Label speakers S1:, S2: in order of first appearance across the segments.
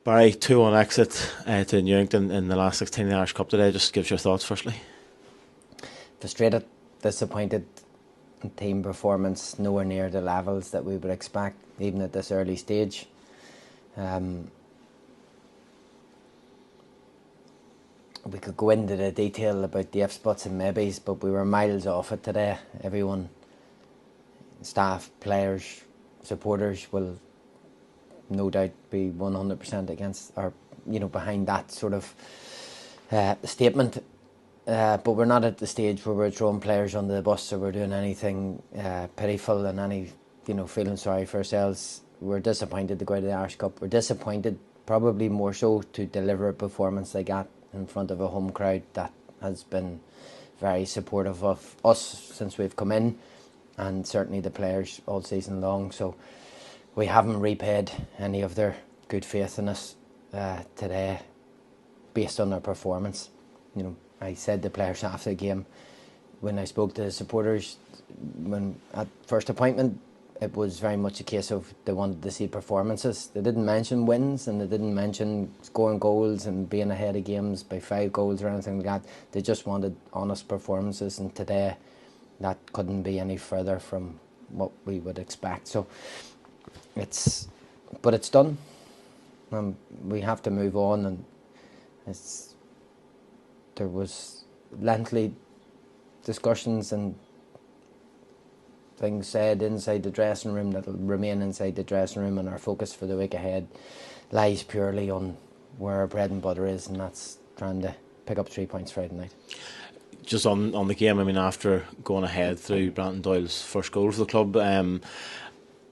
S1: Barry, 2-1 exit to Newington in the last 16 in the Irish Cup today. Just give us your thoughts firstly.
S2: Frustrated, disappointed in team performance, nowhere near the levels that we would expect, even at this early stage. We could go into the detail about the ifs, buts and maybes, but we were miles off it today. Everyone, staff, players, supporters will no doubt be 100% against or behind that sort of statement. But we're not at the stage where we're throwing players under the bus or we're doing anything pitiful and any feeling sorry for ourselves. We're disappointed to go out of the Irish Cup. We're disappointed, probably more so, to deliver a performance like that in front of a home crowd that has been very supportive of us since we've come in, and certainly the players all season long. So we haven't repaid any of their good faith in us today based on their performance. I said to players after the game, when I spoke to the supporters, when at first appointment, it was very much a case of they wanted to see performances. They didn't mention wins and they didn't mention scoring goals and being ahead of games by 5 goals or anything like that. They just wanted honest performances, and today that couldn't be any further from what we would expect. So it's done. We have to move on, and there was lengthy discussions and things said inside the dressing room that will remain inside the dressing room, and our focus for the week ahead lies purely on where our bread and butter is, and that's trying to pick up 3 points Friday night.
S1: Just on the game, after going ahead through Brandon Doyle's first goal for the club,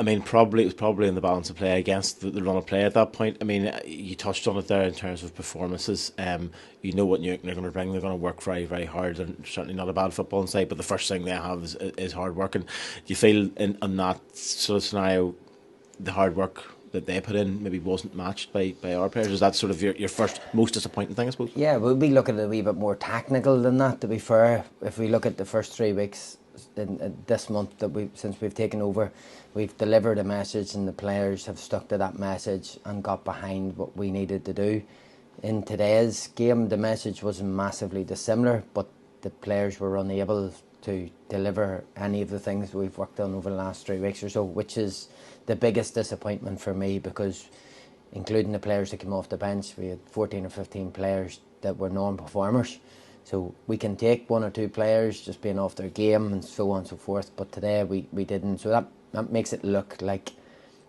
S1: it was probably in the balance of play against the run of play at that point. You touched on it there in terms of performances. You know what Newington are going to bring. They're going to work very, very hard. They're certainly not a bad football inside, but the first thing they have is hard work. And do you feel in that sort of scenario, the hard work that they put in maybe wasn't matched by our players? Is that sort of your first most disappointing thing, I suppose?
S2: Yeah, we'll be looking at a wee bit more technical than that, to be fair. If we look at the first 3 weeks in this month since we've taken over, we've delivered a message, and the players have stuck to that message and got behind what we needed to do. In today's game, the message wasn't massively dissimilar, but the players were unable to deliver any of the things we've worked on over the last 3 weeks or so, which is the biggest disappointment for me, because including the players that came off the bench, we had 14 or 15 players that were non-performers. So we can take 1 or 2 players just being off their game and so on and so forth, but today we didn't. So that makes it look like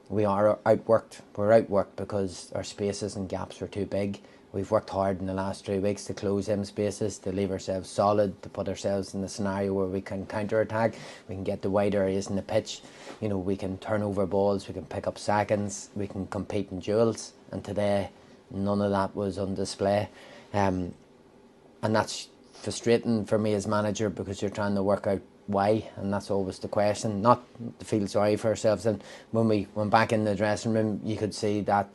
S2: we are outworked. We're outworked because our spaces and gaps were too big. We've worked hard in the last 3 weeks to close them spaces, to leave ourselves solid, to put ourselves in the scenario where we can counter-attack, we can get the wide areas in the pitch, we can turn over balls, we can pick up seconds, we can compete in duels, and today none of that was on display. And that's frustrating for me as manager, because you're trying to work out why, and that's always the question, not to feel sorry for ourselves. And when we went back in the dressing room, you could see that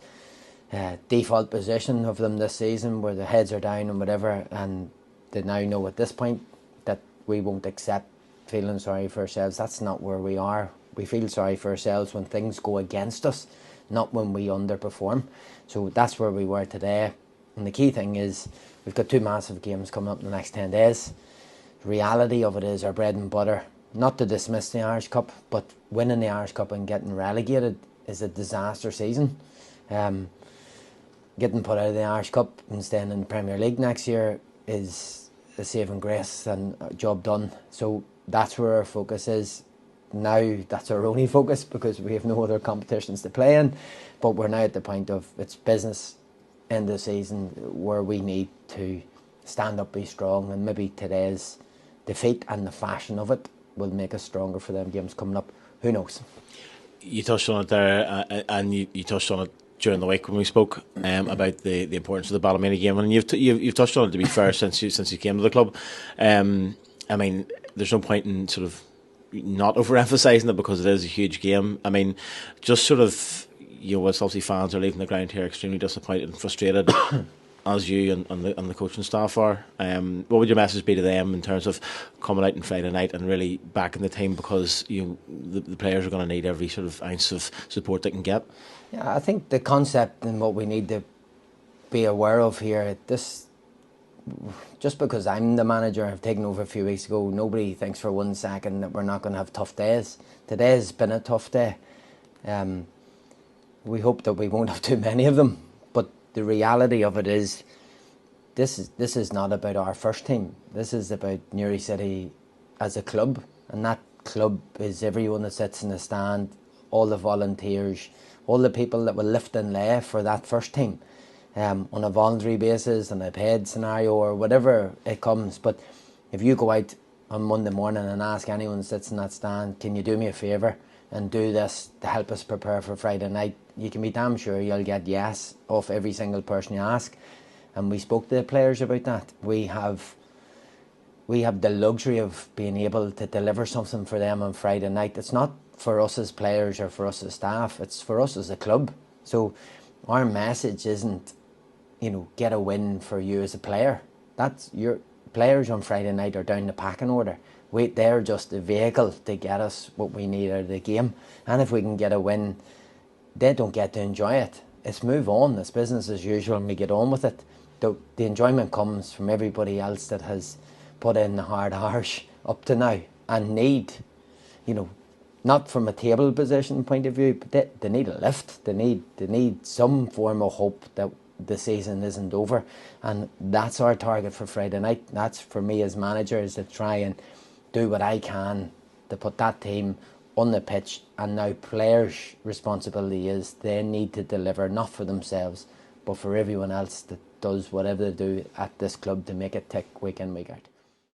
S2: default position of them this season where the heads are down and whatever, and they now know at this point that we won't accept feeling sorry for ourselves. That's not where we are. We feel sorry for ourselves when things go against us, not when we underperform. So that's where we were today. And the key thing is we've got 2 massive games coming up in the next 10 days. The reality of it is our bread and butter, not to dismiss the Irish Cup, but winning the Irish Cup and getting relegated is a disaster season. Getting put out of the Irish Cup and staying in the Premier League next year is a saving grace and a job done. So that's where our focus is. Now that's our only focus, because we have no other competitions to play in, but we're now at the point of it's business end of the season where we need to stand up, be strong, and maybe today's defeat and the fashion of it will make us stronger for them games coming up. Who knows?
S1: You touched on it there, and you touched on it during the week when we spoke about the importance of the Ballymena game, and you've touched on it, to be fair, since you came to the club. There's no point in sort of not overemphasising it, because it is a huge game. Just sort of, whilst obviously fans are leaving the ground here extremely disappointed and frustrated, as you and the coaching staff are, what would your message be to them in terms of coming out on Friday night and really backing the team, because the players are going to need every sort of ounce of support they can get?
S2: Yeah, I think the concept and what we need to be aware of here, this, just because I'm the manager, I've taken over a few weeks ago, nobody thinks for 1 second that we're not going to have tough days. Today's been a tough day. We hope that we won't have too many of them, but the reality of it is, this is not about our first team. This is about Newry City as a club, and that club is everyone that sits in the stand, all the volunteers, all the people that will lift and lay for that first team, on a voluntary basis, on a paid scenario, or whatever it comes. But if you go out on Monday morning and ask anyone that sits in that stand, can you do me a favour and do this to help us prepare for Friday night, you can be damn sure you'll get yes off every single person you ask. And we spoke to the players about that. We have the luxury of being able to deliver something for them on Friday night. It's not for us as players or for us as staff, it's for us as a club. So our message isn't, get a win for you as a player. That's your players on Friday night are down the packing order. They're just a vehicle to get us what we need out of the game. And if we can get a win, they don't get to enjoy it. It's move on. It's business as usual, and we get on with it. The enjoyment comes from everybody else that has put in the hard hours up to now and need, not from a table position point of view, but they need a lift. They need some form of hope that the season isn't over, and that's our target for Friday night. That's for me as manager, is to try and do what I can to put that team on the pitch. And now players' responsibility is they need to deliver, not for themselves but for everyone else that does whatever they do at this club to make it tick week in, week out.